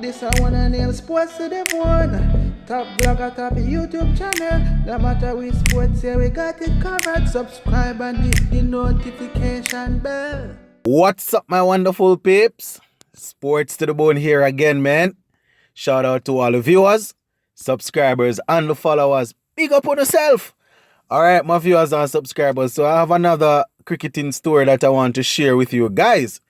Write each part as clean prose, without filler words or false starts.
This I wanna nail sports to the bone. Top blogger, top YouTube channel. No matter which sports, yeah, we got it covered. Subscribe and hit the notification bell. What's up, my wonderful peeps? Sports to the bone here again, man. Shout out to all the viewers, subscribers, and the followers. Big up on yourself. All right, my viewers and subscribers. So I have another cricketing story that I want to share with you guys.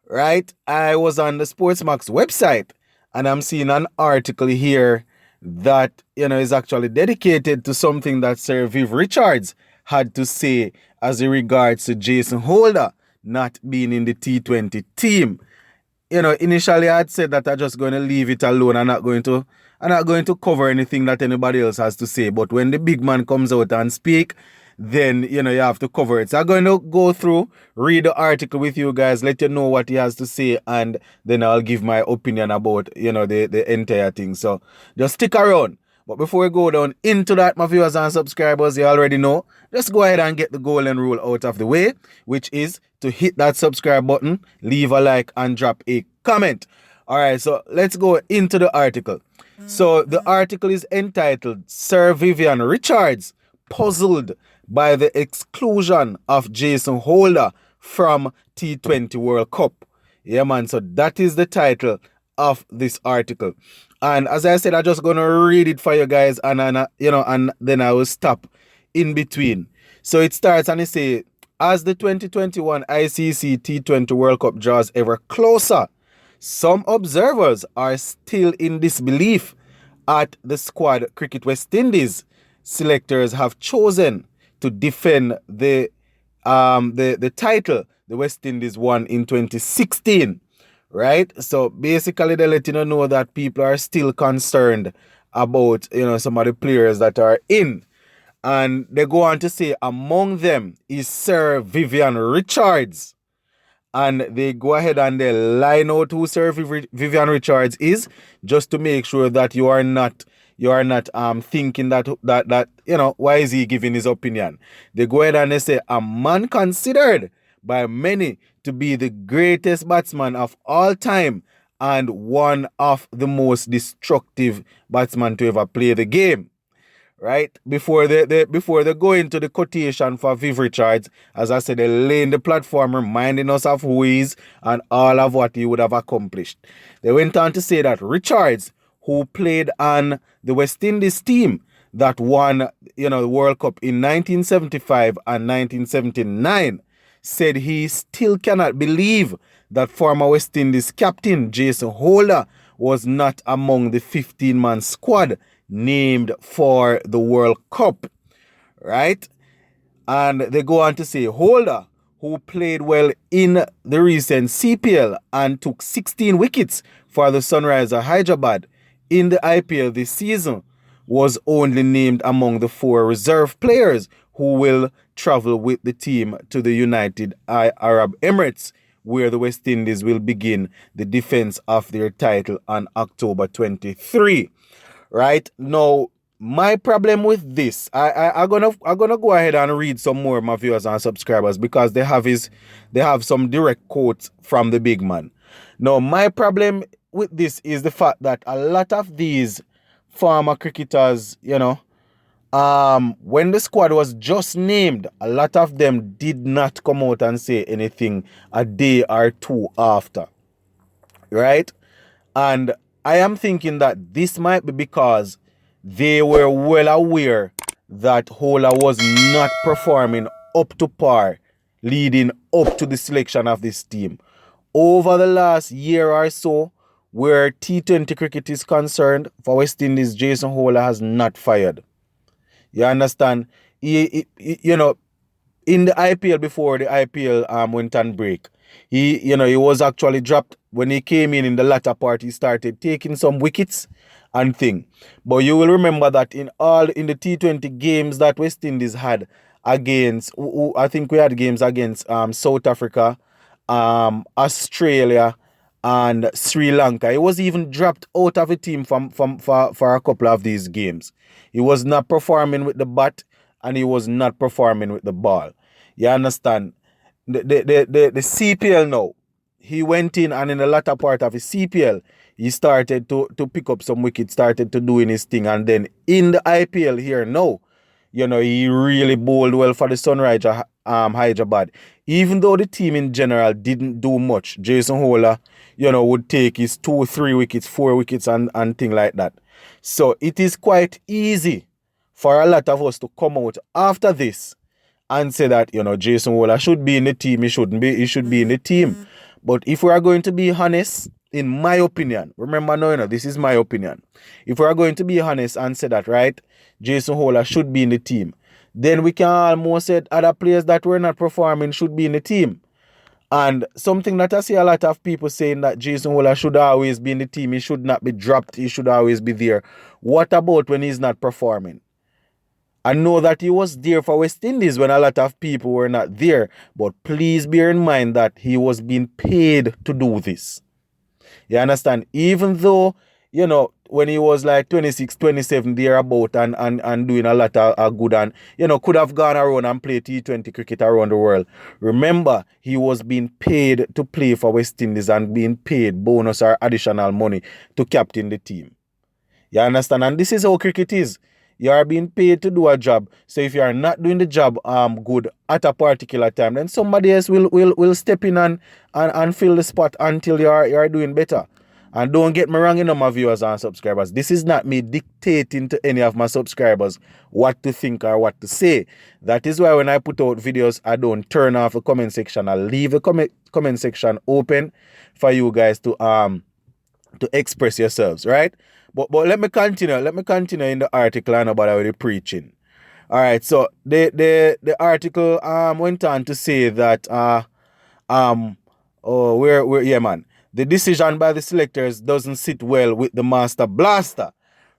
Right? I was on the Sportsmax website and I'm seeing an article here that, is actually dedicated to something that Sir Viv Richards had to say as it regards to Jason Holder not being in the T20 team. Initially I had said that I'm just going to leave it alone. I'm not going to cover anything that anybody else has to say. But when the big man comes out and speak, then, you have to cover it. So I'm going to go through, read the article with you guys, let you know what he has to say, and then I'll give my opinion about, the entire thing. So just stick around. But before we go down into that, my viewers and subscribers, you already know, just go ahead and get the golden rule out of the way, which is to hit that subscribe button, leave a like, and drop a comment. All right, so let's go into the article. So the article is entitled, Sir Vivian Richards Puzzled by the exclusion of Jason Holder from T20 World Cup. Yeah, man, so that is the title of this article. And as I said, I'm just going to read it for you guys and then I will stop in between. So it starts and it says, as the 2021 ICC T20 World Cup draws ever closer, some observers are still in disbelief at the squad Cricket West Indies selectors have chosen to defend the title the West Indies won in 2016, right? So basically they're letting you know that people are still concerned about, some of the players that are in. And they go on to say among them is Sir Vivian Richards. And they go ahead and they line out who Sir Vivian Richards is, just to make sure that you are not thinking that why is he giving his opinion. They go ahead and they say a man considered by many to be the greatest batsman of all time and one of the most destructive batsmen to ever play the game. Right? Before they go into the quotation for Viv Richards, as I said, they lay in the platform reminding us of who he is and all of what he would have accomplished. They went on to say that Richards, who played on the West Indies team that won, the World Cup in 1975 and 1979, said he still cannot believe that former West Indies captain Jason Holder was not among the 15-man squad named for the World Cup, right? And they go on to say Holder, who played well in the recent CPL and took 16 wickets for the Sunrisers Hyderabad in the IPL this season, was only named among the 4 reserve players who will travel with the team to the United Arab Emirates, where the West Indies will begin the defense of their title on October 23. Right? Now, my problem with this, I'm gonna go ahead and read some more of my viewers and subscribers because they have some direct quotes from the big man. Now, my problem with this is the fact that a lot of these former cricketers, when the squad was just named, a lot of them did not come out and say anything a day or two after. Right? And I am thinking that this might be because they were well aware that Holder was not performing up to par leading up to the selection of this team. Over the last year or so, where T20 cricket is concerned, for West Indies, Jason Holder has not fired. You understand? He in the IPL, before the IPL went on break, he was actually dropped. When he came in the latter part, he started taking some wickets and thing. But you will remember that in the T20 games that West Indies had against, I think we had games against South Africa, Australia, and Sri Lanka. He was even dropped out of the team for a couple of these games. He was not performing with the bat and he was not performing with the ball. You understand? The CPL now, he went in and in the latter part of his CPL, he started to pick up some wickets, started to doing his thing, and then in the IPL here now, he really bowled well for the Sunrisers Hyderabad. Even though the team in general didn't do much, Jason Holder, would take his 2, 3 wickets, 4 wickets, and thing like that. So it is quite easy for a lot of us to come out after this and say that, Jason Holder should be in the team, he shouldn't be, he should be in the team. But if we are going to be honest, in my opinion, remember now, this is my opinion. If we are going to be honest and say that, right, Jason Holder should be in the team, then we can almost say other players that were not performing should be in the team. And something that I see a lot of people saying that Jason Holder should always be in the team, he should not be dropped, he should always be there. What about when he's not performing? I know that he was there for West Indies when a lot of people were not there, but please bear in mind that he was being paid to do this. You understand? Even though, when he was like 26, 27 thereabout and doing a lot of good and, could have gone around and played T20 cricket around the world. Remember, he was being paid to play for West Indies and being paid bonus or additional money to captain the team. You understand? And this is how cricket is. You are being paid to do a job. So if you are not doing the job good at a particular time, then somebody else will step in and fill the spot until you are doing better. And don't get me wrong, my viewers and subscribers. This is not me dictating to any of my subscribers what to think or what to say. That is why when I put out videos, I don't turn off the comment section. I leave the comment section open for you guys to express yourselves, right? But let me continue. Let me continue in the article and about the preaching. All right. So the article went on to say that the decision by the selectors doesn't sit well with the master blaster,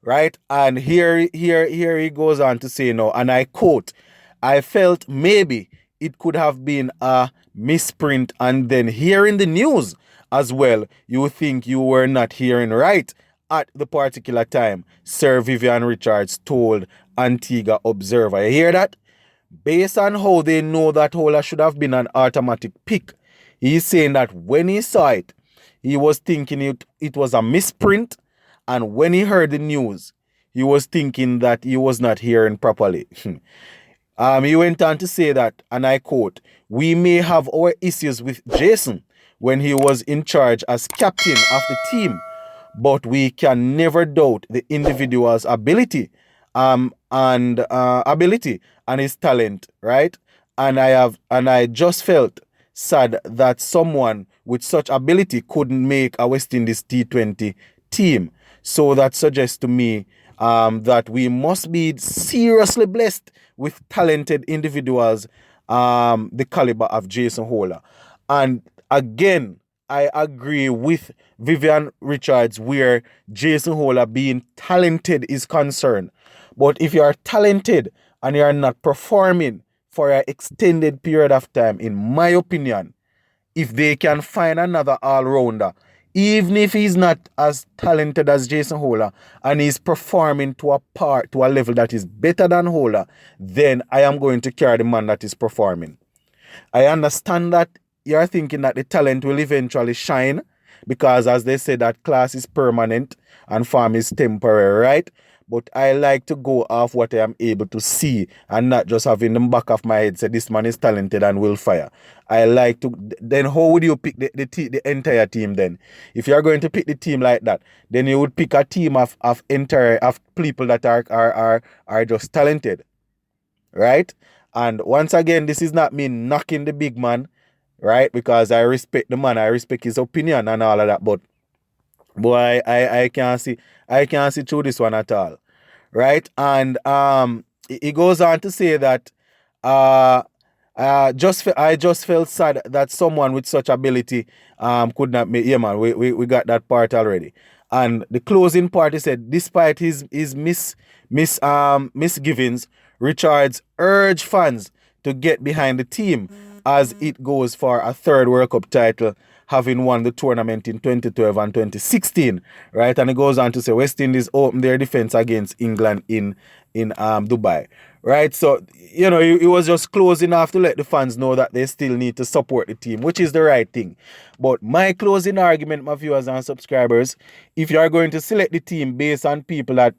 right? And here he goes on to say no, and I quote, "I felt maybe it could have been a misprint, and then hearing the news as well, you think you were not hearing right at the particular time," Sir Vivian Richards told Antigua Observer. You hear that? Based on how they know that Holder should have been an automatic pick, he's saying that when he saw it, he was thinking it was a misprint, and when he heard the news, he was thinking that he was not hearing properly. He went on to say that, and I quote, "We may have our issues with Jason when he was in charge as captain of the team, but we can never doubt the individual's ability and his talent, right? And I just felt sad that someone with such ability couldn't make a West Indies T20 team. So that suggests to me that we must be seriously blessed with talented individuals, the caliber of Jason Holder." And again, I agree with Vivian Richards where Jason Holder being talented is concerned. But if you are talented and you are not performing for an extended period of time, in my opinion, if they can find another all-rounder, even if he's not as talented as Jason Holder and he's performing to a level that is better than Holder, then I am going to carry the man that is performing. I understand that you're thinking that the talent will eventually shine because, as they say, that class is permanent and form is temporary, right? But I like to go off what I am able to see and not just have in the back of my head say this man is talented and will fire. I like to. Then how would you pick the entire team then? If you are going to pick the team like that, then you would pick a team of people that are just talented, right? And once again, this is not me knocking the big man, right? Because I respect the man, I respect his opinion and all of that. But boy, I can't see through this one at all, right? And he goes on to say that I just felt sad that someone with such ability could not make. Yeah, man, we got that part already. And the closing part, he said, despite his misgivings, Richards urged fans to get behind the team as it goes for a third World Cup title, having won the tournament in 2012 and 2016, right? And it goes on to say West Indies opened their defense against England in Dubai, right? So, you know, he was just close enough to let the fans know that they still need to support the team, which is the right thing. But my closing argument, my viewers and subscribers, if you are going to select the team based on people that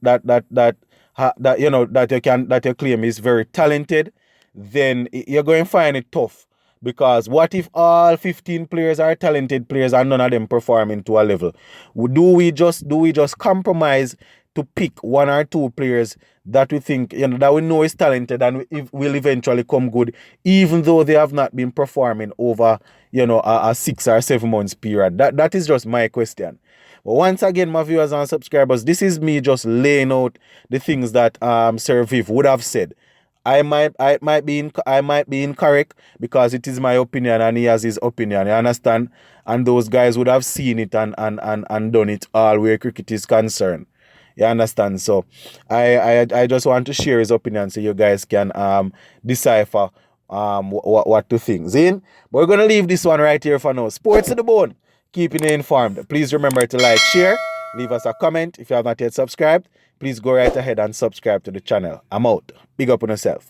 you know that you claim is very talented, then you're going to find it tough. Because what if all 15 players are talented players and none of them performing to a level? Do we just compromise to pick one or two players that we think, you know, that we know is talented and will eventually come good, even though they have not been performing over, you know, a 6 or 7 months period? That is just my question. But once again, my viewers and subscribers, this is me just laying out the things that Sir Viv would have said. I might be incorrect because it is my opinion and he has his opinion. You understand? And those guys would have seen it and done it all where cricket is concerned. You understand? So I just want to share his opinion so you guys can decipher what to think. Zin? But we're gonna leave this one right here for now. Sports to the bone. Keeping you informed. Please remember to like, share, leave us a comment. If you have not yet subscribed, please go right ahead and subscribe to the channel. I'm out. Big up on yourself.